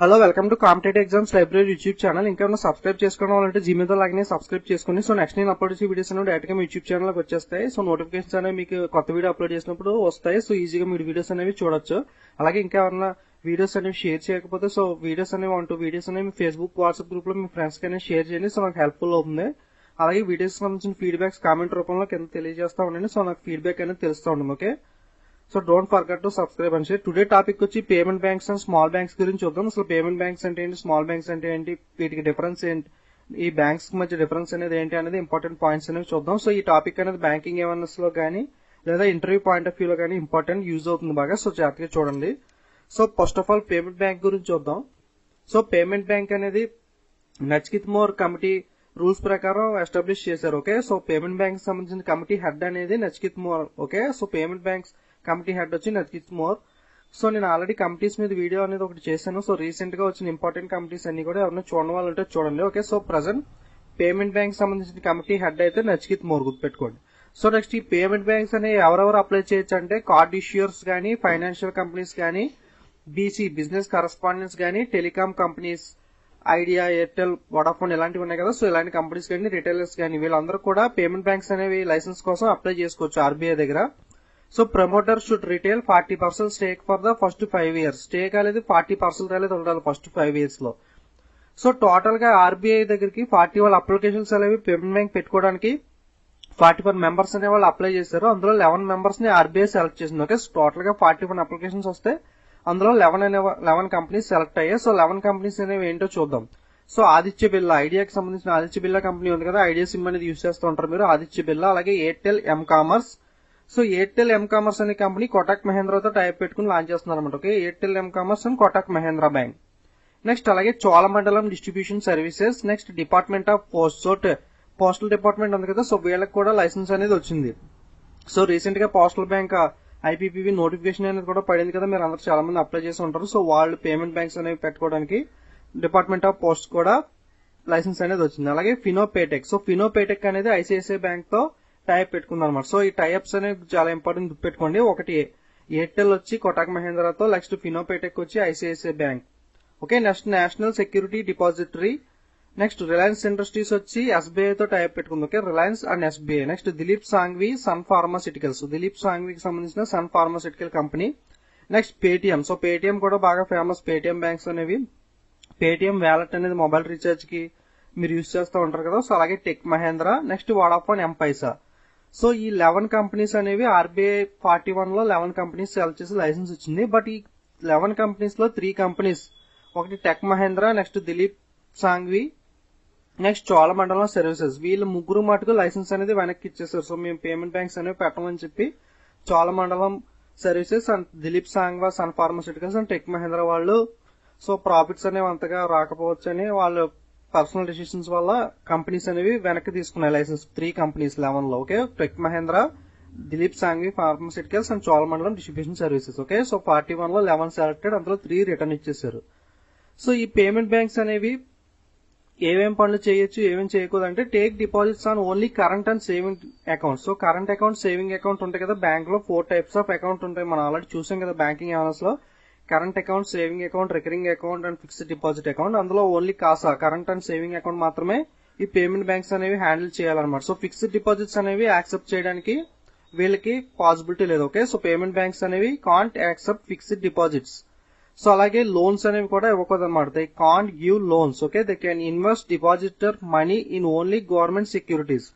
Hello, welcome to competitive exams library YouTube channel. ఇంకా subscribe చేసుకోవడం వాళ్ళంటే జీమెయిల్ లాగానే సబ్స్క్రైబ్ చేసుకుని సో నెక్స్ట్ నేను అప్లోడ్ చేసే వీడియోస్ అనేవి డైరెక్ట్ గా మీ యూట్యూబ్ ఛానల్ లోకి వచ్చేస్తాయి. సో నోటిఫికేషన్స్ అనేవి మీకు కొత్త వీడియో అప్లోడ్ చేసినప్పుడు వస్తాయి. సో ఈజీగా మీరు వీడియోస్ అనేవి చూడొచ్చు. అలాగే ఇంకా ఎవరైనా వీడియోస్ అనేవి షేర్ చేయకపోతే సో వీడియోస్ అనేవి వీడియోస్ అనేవి మీ ఫేస్బుక్ వాట్సాప్ గ్రూప్ లో మీ ఫ్రెండ్స్ కి షేర్ చేయండి. సో నాకు హెల్ప్ఫుల్ అవుతుంది. అలాగే వీడియోస్ సంబంధించిన ఫీడ్బ్యాక్స్ కామెంట్ రూపంలో కింద తెలియజేస్తా ఉండండి. సో నాకు ఫీడ్బ్యాక్ అనేది తెలుస్తూ ఉంటుంది. Okay, so don't forget to subscribe and share. Today topic వచ్చి payment banks and small banks గురించి చూద్దాం. అసలు పేమెంట్ బ్యాంక్స్ అంటే ఏంటి, స్మాల్ బ్యాంక్స్ అంటే ఏంటి, వీటికి డిఫరెన్స్ ఏంటి, ఈ బ్యాంక్స్ మధ్య డిఫరెన్స్ అనేది ఏంటి అనేది ఇంపార్టెంట్ పాయింట్స్ అనేవి చూద్దాం. సో ఈ టాపిక్ అనేది బ్యాంకింగ్ అవేర్నెస్ లో కానీ లేదా ఇంటర్వ్యూ పాయింట్ ఆఫ్ వ్యూ లో కానీ ఇంపార్టెంట్ యూజ్ అవుతుంది బాగా. సో జాగ్రత్తగా చూడండి. So first of all payment bank గురించి చూద్దాం. సో పేమెంట్ బ్యాంక్ అనేది నచికేత్ మోర్ కమిటీ రూల్స్ ప్రకారం ఎస్టాబ్లిష్ చేశారు. ఓకే, సో పేమెంట్ బ్యాంక్ సంబంధించిన కమిటీ హెడ్ అనేది Nachiket more. Okay, so payment banks committee head వచ్చి నచికేత్ మోర్. సో నేను ఆల్రెడీ కమిటీస్ మీద వీడియో అనేది ఒకటి చేశాను. సో రీసెంట్ గా వచ్చిన ఇంపార్టెంట్ కమిటీస్ అన్ని కూడా ఎవరైనా చూడడం వాళ్ళు ఉంటే చూడండి. Okay, so present payment bank సంబంధించిన కమిటీ హెడ్ అయితే నచికేత్ మోర్, గుర్తుపెట్టుకోండి. సో నెక్స్ట్ ఈ పేమెంట్ బ్యాంక్స్ అనేవి ఎవరెవరు అప్లై చేయొచ్చు అంటే కార్డ్ ఇష్యూర్స్ కానీ, ఫైనాన్షియల్ కంపెనీస్ కానీ, బీసీ బిజినెస్ కరస్పాండెన్స్ కానీ, telecom companies, idea, Airtel, Vodafone ఇలాంటివి ఉన్నాయి కదా. సో ఇలాంటి కంపెనీస్ కానీ, రిటైలర్స్ కానీ వీళ్ళందరూ కూడా పేమెంట్ బ్యాంక్స్ అనేవి లైసెన్స్ కోసం అప్లై చేసుకోవచ్చు ఆర్బీఐ దగ్గర. So promoter should retail 40% stake for the first 5 years. Stake అనేది 40% అనేది ఉండాలి ఫస్ట్ 5 years లో. సో టోటల్ గా ఆర్బీఐ దగ్గరికి 41 అప్లికేషన్స్ అనేవి పేమెంట్ బ్యాంక్ పెట్టుకోవడానికి 41 మెంబర్స్ అనే వాళ్ళు అప్లై చేశారు. అందులో 11 మెంబర్స్ ని ఆర్బీఐ సెలెక్ట్ చేసింది. ఓకే, టోటల్ గా 41 అప్లికేషన్స్ వస్తే అందులో 11 కంపెనీస్ సెలెక్ట్ అయ్యాయి. సో 11 కంపెనీస్ అనేవి ఏంటో చూద్దాం. సో ఆదిత్య బిర్లా, ఐడియాకి సంబంధించిన ఆదిత్య బిర్లా కంపెనీ ఉంది కదా, ఐడియా సిమ్ అనేది యూజ్ చేస్తూ ఉంటారు మీరు, ఆదిత్య బిర్లా. అలాగే Airtel M commerce. So Airtel M commerce అనే కంపెనీ కోటక్ మహేంద్రతో టైప్ పెట్టుకుని లాంచ్ చేస్తున్నారు అనమాట. Okay, Airtel M commerce and Kotak Mahindra bank. Next అలాగే Cholamandalam distribution services. Next department of post. So postal department ఉంది కదా, సో వీళ్ళకి కూడా లైసెన్స్ అనేది వచ్చింది. సో రీసెంట్ గా పోస్టల్ బ్యాంక్ ఐపీపీబీ నోటిఫికేషన్ అనేది కూడా పడింది కదా, మీరు అందరూ చాలా మంది అప్లై చేసి ఉంటారు. సో వాళ్ళు పేమెంట్ బ్యాంక్స్ అనేవి పెట్టుకోవడానికి డిపార్ట్మెంట్ ఆఫ్ పోస్ట్ కూడా లైసెన్స్ అనేది వచ్చింది. అలాగే ఫినోపేటెక్. సో ఫినోపేటెక్ అనేది ఐసిఐసిఐ బ్యాంక్ తో టైప్ పెట్టుకుంది అనమాట. సో ఈ టైప్స్ అనేవి చాలా ఇంపార్టెంట్, గుర్తుపెట్టుకోండి. ఒకటి ఎయిర్టెల్ వచ్చి కోటక్ మహేంద్రతో, నెక్స్ట్ ఫినోపేటెక్ వచ్చి ICICI bank. Okay, next national security depository. Next Reliance Industries వచ్చి ఎస్బీఐ తో టైప్ పెట్టుకుంది. Okay, Reliance and SBI. Next Dilip Sanghvi Sun Pharmaceuticals. Dilip సాంఘ్వికి సంబంధించిన Sun pharmaceutical company. Next Paytm. So Paytm కూడా బాగా ఫేమస్. పేటిఎం బ్యాంక్స్ అనేవి Paytm wallet అనేది mobile recharge కి మీరు యూజ్ చేస్తూ ఉంటారు కదా. సో అలాగే Tech Mahindra, next Vodafone, M Pesa. So ఈ 11 కంపెనీస్ అనేవి ఆర్బీఐ 41 లో 11 కంపెనీస్ సెలెక్ట్ చేసి లైసెన్స్ ఇచ్చింది. బట్ ఈ 11 కంపెనీస్ లో 3 కంపెనీస్, ఒకటి Tech Mahindra, next Dilip Sanghvi, next Cholamandalam services, వీళ్ళు ముగ్గురు మటుకు లైసెన్స్ అనేది వెనక్కి ఇచ్చేసారు. సో మేము పేమెంట్ బ్యాంక్స్ అనేవి పెట్టమని చెప్పి Cholamandalam services and Dilip Sanghvi Sun pharmaceuticals and Tech Mahindra వాళ్ళు సో ప్రాఫిట్స్ అనేవి అంతగా రాకపోవచ్చు అని వాళ్ళు పర్సనల్ డెసిషన్స్ వల్ల కంపెనీస్ అనేవి వెనక్కి తీసుకున్నాయి లైసెన్స్. 3 కంపెనీస్ 11 లో. Okay, Tech Mahindra, Dilip Sanghvi pharmaceuticals and Cholamandalam distribution services. Okay, so 41 లో 11 సెలెక్టెడ్, అందులో 3 రిటర్న్ ఇచ్చేసారు. సో ఈ పేమెంట్ బ్యాంక్స్ అనేవి ఏమేం పనులు చేయొచ్చు, ఏమేమి చేయకూడదు అంటే take deposits on only current and saving account. So current account, saving account ఉంటాయి కదా బ్యాంక్ లో. 4 టైప్స్ ఆఫ్ అకౌంట్ ఉంటాయి, మనం ఆల్రెడీ చూసాం కదా బ్యాంకింగ్ అవేర్నెస్ లో. Current account, saving account, recurring account and fixed deposit account. అందులో only CASA, current and saving account మాత్రమే ఈ పేమెంట్ బ్యాంక్స్ అనేవి హ్యాండిల్ చేయాలన్నమాట. సో ఫిక్స్డ్ డిపాజిట్స్ అనేవి యాక్సెప్ట్ చేయడానికి వీళ్ళకి పాసిబిలిటీ లేదు. ఓకే, సో పేమెంట్ బ్యాంక్స్ అనేవి can't accept fixed deposits. So అలాగే లోన్స్ అనేవి కూడా ఇవ్వకూడదు అనమాట. They can't give loans. Okay, they can invest depositor money in only government securities.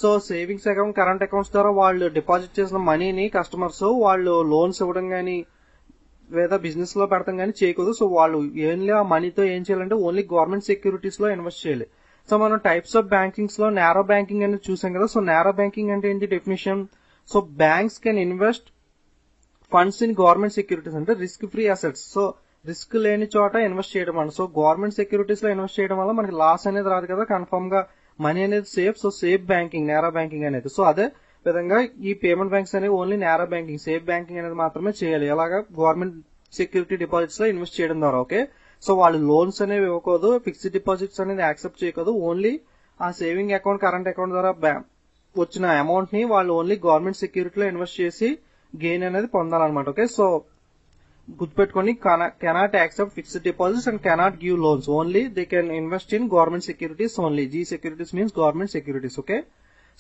So savings account, current accounts ద్వారా వాళ్ళు డిపాజిట్ చేసిన మనీని కస్టమర్స్ వాళ్ళు లోన్స్ ఇవ్వడం గానీ లేదా బిజినెస్ లో పెడతాం కానీ చేయకూడదు. సో వాళ్ళు ఓన్లీ ఆ మనీతో ఏం చేయాలంటే ఓన్లీ గవర్నమెంట్ సెక్యూరిటీస్ లో ఇన్వెస్ట్ చేయాలి. సో మనం టైప్స్ ఆఫ్ బ్యాంకింగ్స్ లో నేరో బ్యాంకింగ్ అనేది చూసాం కదా. సో నేరో బ్యాంకింగ్ అంటే ఏంటి definition? So banks can invest funds in government securities అంటే risk free assets. So risk లేని చోట ఇన్వెస్ట్ చేయడం అండి. సో గవర్నమెంట్ సెక్యూరిటీస్ లో ఇన్వెస్ట్ చేయడం వల్ల మనకి లాస్ అనేది రాదు కదా, కన్ఫర్మ్ గా మనీ అనేది safe. So safe banking narrow banking అనేది. సో అదే విధంగా ఈ పేమెంట్ బ్యాంక్స్ అనేవి only narrow banking, safe banking అనేది మాత్రమే చేయాలి. అలాగా గవర్నమెంట్ సెక్యూరిటీ డిపాజిట్స్ లో ఇన్వెస్ట్ చేయడం ద్వారా. ఓకే, సో వాళ్ళు లోన్స్ అనేవి ఇవ్వకూడదు, ఫిక్స్డ్ డిపాజిట్స్ అనేది యాక్సెప్ట్ చేయకూడదు. ఓన్లీ ఆ సేవింగ్ అకౌంట్, కరెంట్ అకౌంట్ ద్వారా వచ్చిన అమౌంట్ ని వాళ్ళు ఓన్లీ గవర్నమెంట్ సెక్యూరిటీలో ఇన్వెస్ట్ చేసి గెయిన్ అనేది పొందాలన్నమాట. ఓకే, సో గుర్తుపెట్టుకోండి, cannot accept fixed deposits and cannot give loans. Only they can invest in government securities only. G securities means government securities. Okay,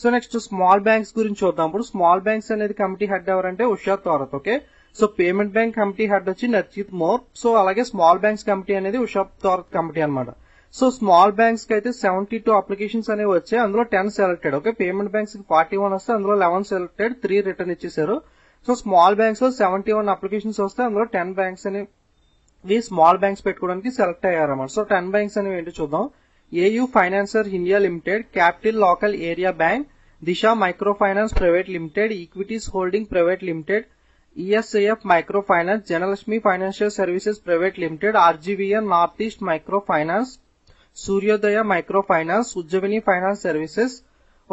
so next small banks గురించి చూద్దాం. ఇప్పుడు small banks అనేది committee head ఎవరంటే Usha Thorat. Okay, so payment bank committee head వచ్చి Narjit Mor. So అలాగే small banks committee అనేది Usha Thorat committee అనమాట. So small banks కి అయితే 72 అప్లికేషన్స్ అనేవి వచ్చాయి, అందులో 10 సెలెక్టెడ్. ఓకే, పేమెంట్ బ్యాంక్స్ కి 41 వస్తే అందులో 11 సెలెక్టెడ్, 3 రిటర్న్ ఇచ్చేసారు. సో స్మాల్ బ్యాంక్స్ లో 71 అప్లికేషన్స్ వస్తే అందులో 10 బ్యాంక్స్ అనేవి స్మాల్ బ్యాంక్స్ పెట్టుకోవడానికి సెలెక్ట్ అయ్యారన్నమాట. సో 10 బ్యాంక్స్ అనేవి ఏంటో చూద్దాం. AU financier India limited, capital local area bank, Disha micro finance private limited, equities holding private limited, ESIF micro finance, Janalakshmi financial services private limited, RGVN north east micro finance, Suryoday micro finance, Ujjivan finance services,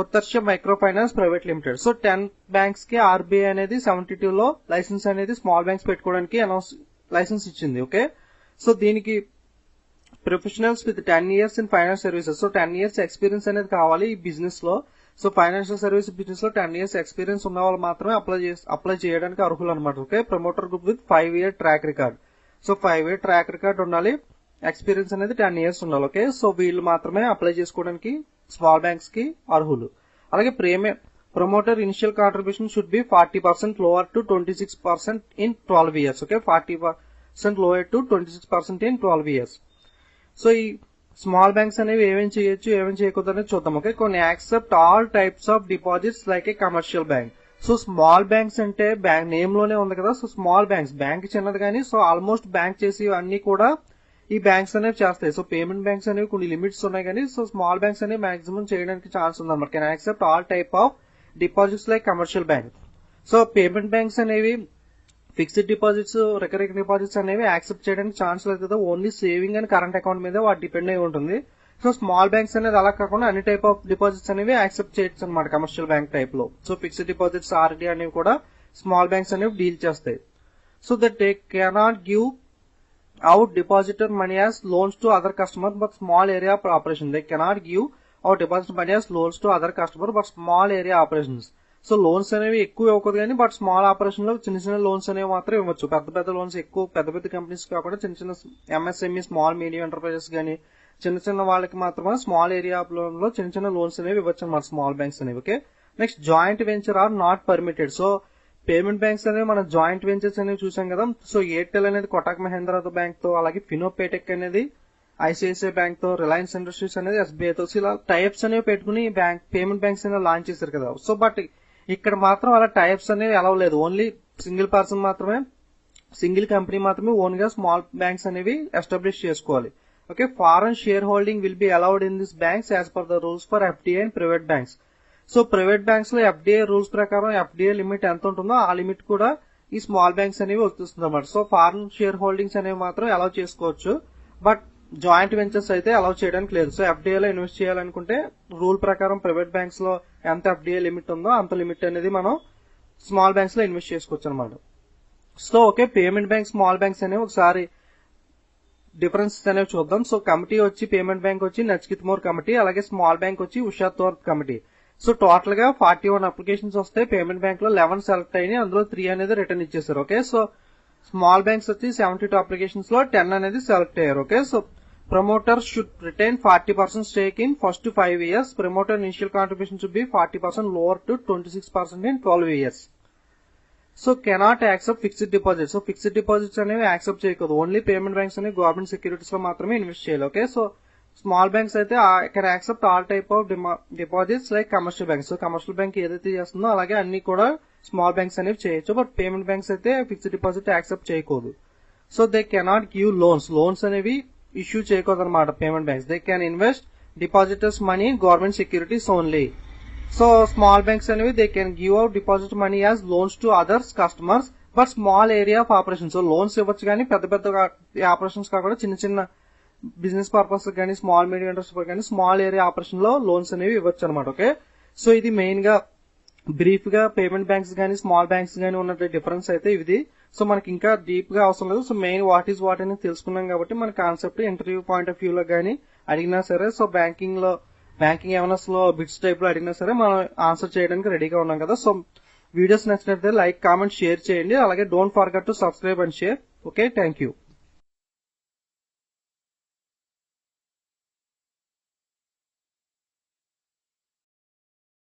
Utkarsh micro finance private limited. So 10 banks కి RBI అనేది 72 లో licence అనేది small banks పెట్టుకోవడానికి licence ఇచ్చింది. Okay, so దీనికి professionals with 10 years in finance services. So 10 years experience అనేది కావాలి ఈ బిజినెస్ లో. సో ఫైనాన్షియల్ సర్వీస్ బిజినెస్ లో 10 years ఎక్స్పీరియన్స్ ఉన్న వాళ్ళు మాత్రమే అప్లై చేయడానికి అర్హులు అనమాట. Okay, promoter group with 5 year track record. So 5 year track record ఉండాలి, ఎక్స్పీరియన్స్ అనేది 10 years ఉండాలి. ఓకే, సో వీళ్ళు మాత్రమే అప్లై చేసుకోవడానికి స్మాల్ బ్యాంక్స్ కి అర్హులు. అలాగే promoter initial contribution should be 40% lower to 26% in 12 years. Okay, 40% lower to 26% in 12 years. So ఈ స్మాల్ బ్యాంక్స్ అనేవి ఏమేమి చేయొచ్చు ఏమేమి చేయకూడదు అనేది చూద్దాం. ఓకే, కొన్ని accept all types of deposits like a commercial bank. So small banks అంటే బ్యాంక్ నేమ్ లోనే ఉంది కదా. సో స్మాల్ బ్యాంక్స్, బ్యాంక్ చిన్నది కానీ సో ఆల్మోస్ట్ బ్యాంక్ చేసి అన్ని కూడా ఈ బ్యాంక్స్ అనేవి చేస్తాయి. సో పేమెంట్ బ్యాంక్స్ అనేవి కొన్ని లిమిట్స్ ఉన్నాయి కానీ సో స్మాల్ బ్యాంక్స్ అనేవి మాక్సిమం చేయడానికి ఛాన్స్ ఉంది అనమాట. Can accept all type of deposits like commercial bank. So payment banks అనేవి ఫిక్స్డ్ డిపాజిట్స్, రికరింగ్ డిపాజిట్స్ అనేవి యాక్సెప్ట్ చేయడానికి ఛాన్స్ లేదు కదా. Only saving and current account మీద వాటి డిపెండ్ అయి ఉంటుంది. సో స్మాల్ బ్యాంక్స్ అనేది అలా కాకుండా అన్ని టైప్ ఆఫ్ డిపాజిట్స్ అనేవి యాక్సెప్ట్ చేయొచ్చు అనమాట కమర్షియల్ బ్యాంక్ టైప్ లో. సో ఫిక్స్డ్ డిపాజిట్స్, ఆర్డీ అనేవి కూడా స్మాల్ బ్యాంక్స్ అనేవి డీల్ చేస్తాయి. So that they cannot give out depositor money as loans to other customer but small area of operation. They cannot give out depositor money as loans to other customer but small area operations. So loans అనేవి ఎక్కువ ఇవ్వకూడదు కానీ but small operation లో చిన్న చిన్న loans అనేవి మాత్రం ఇవ్వచ్చు. పెద్ద పెద్ద లోన్స్ ఎక్కువ పెద్ద పెద్ద కంపెనీస్ కాకుండా చిన్న చిన్న ఎంఎస్ఎంఈ స్మాల్ మీడియం ఎంటర్ప్రైజెస్ కానీ చిన్న చిన్న వాళ్ళకి మాత్రమే స్మాల్ ఏరియా లోన్ లో చిన్న చిన్న లోన్స్ అనేవి ఇవ్వచ్చు అన్నమాట స్మాల్ బ్యాంక్స్ అనేవి. Okay, next joint venture are not permitted. So payment banks అనేవి మనం జాయింట్ వెంచర్స్ అనేవి చూసాం కదా. సో ఎయిర్టెల్ అనేది కోటక్ మహేంద్ర బ్యాంక్ తో, అలాగే ఫినోపేటెక్ అనేది ఐసిఐసిఐ బ్యాంక్ తో, రిలయన్స్ ఇండస్ట్రీస్ అనేది ఎస్బీఐ తో, ఇలా టైప్స్ అనేవి పెట్టుకుని పేమెంట్ బ్యాంక్స్ అనేవి లాంచ్ చేశారు కదా. సో బట్ ఇక్కడ మాత్రం అలా టైప్స్ అనేవి అలవ్ లేదు. ఓన్లీ సింగిల్ పర్సన్ మాత్రమే, సింగిల్ కంపెనీ మాత్రమే ఓన్ గా స్మాల్ బ్యాంక్స్ అనేవి ఎస్టాబ్లిష్ చేసుకోవాలి. Okay, foreign share holding will be allowed in this banks as per the rules for FDI and private banks. So private banks లో FDI rules ప్రకారం FDI limit ఎంత ఉంటుందో ఆ limit కూడా ఈ స్మాల్ బ్యాంక్స్ అనేవి వస్తుంది అన్నమాట. సో ఫారెన్ షేర్ హోల్డింగ్స్ అనేవి మాత్రం అలౌ చేసుకోవచ్చు, బట్ జాయింట్ వెంచర్స్ అయితే అలౌ చేయడానికి లేదు. సో ఎఫ్డిఐ లో ఇన్వెస్ట్ చేయాలనుకుంటే రూల్ ప్రకారం ప్రైవేట్ బ్యాంక్స్ లో ఎంత ఎఫ్డిఐ లిమిట్ ఉందో అంత లిమిట్ అనేది మనం స్మాల్ బ్యాంక్స్ లో ఇన్వెస్ట్ చేసుకోవచ్చు అనమాట. So okay, payment bank small banks అనేవి ఒకసారి డిఫరెన్సెస్ అనేవి చూద్దాం. సో కమిటీ వచ్చి పేమెంట్ బ్యాంక్ వచ్చి నచికేత్ మోర్ కమిటీ, అలాగే స్మాల్ బ్యాంక్ వచ్చి Usha Thorat committee. So total గా 41 అప్లికేషన్స్ వస్తాయి. పేమెంట్ బ్యాంక్ లో 11 సెలెక్ట్ అయినాయి, అందులో 3 అనేది రిటర్న్ ఇచ్చేసారు. ఓకే, సో స్మాల్ బ్యాంక్స్ వచ్చి 72 అప్లికేషన్స్ లో 10 అనేది సెలెక్ట్ అయ్యారు. Okay, so promoter should retain 40% stake in first 5 years. Promoter initial contribution should be 40% lower to 26% in 12 years. So cannot accept fixed deposits. So fixed deposits అనేవి accept చేయకూడదు. Only payment banks అనేవి government securities లో మాత్రమే invest చేయాలి. Okay, so small banks అయితే can accept all type of deposits like commercial banks. So commercial bank ఏదైతే చేస్తుందో అలాగే అన్ని కూడా స్మాల్ బ్యాంక్స్ అనేవి చేయొచ్చు, బట్ పేమెంట్ బ్యాంక్స్ అయితే ఫిక్స్డ్ డిపాజిట్ యాక్సెప్ట్ చేయకూడదు. So they cannot give loans అనేవి ఇష్యూ చేయకూడదు అనమాట payment banks. They can invest depositors money government securities only. So small banks అనేవి they can give out deposit money as loans to others customers but small area of operation. So loans ఇవ్వచ్చు కానీ పెద్ద పెద్ద operations కాకుండా చిన్న చిన్న business purpose కానీ small medium industry కానీ స్మాల్ ఏరియా ఆపరేషన్ లో లోన్స్ అనేవి ఇవ్వచ్చు అనమాట. ఓకే, సో ఇది మెయిన్ గా బ్రీఫ్ గా పేమెంట్ బ్యాంక్స్ కానీ స్మాల్ బ్యాంక్స్ కానీ ఉన్న డిఫరెన్స్ అయితే ఇది. సో మనకి ఇంకా డీప్ గా అవసరం లేదు. So main what is what అని తెలుసుకున్నాం కాబట్టి మన concept interview point of view లో కానీ అడిగినా సరే, సో బ్యాంకింగ్ అవేర్నెస్ లో బిట్స్ టైప్ లో అడిగినా సరే మనం ఆన్సర్ చేయడానికి రెడీగా ఉన్నాం కదా. సో వీడియోస్ నచ్చినట్లయితే లైక్, కామెంట్, షేర్ చేయండి. అలాగే don't forget to subscribe and share. Okay, thank you.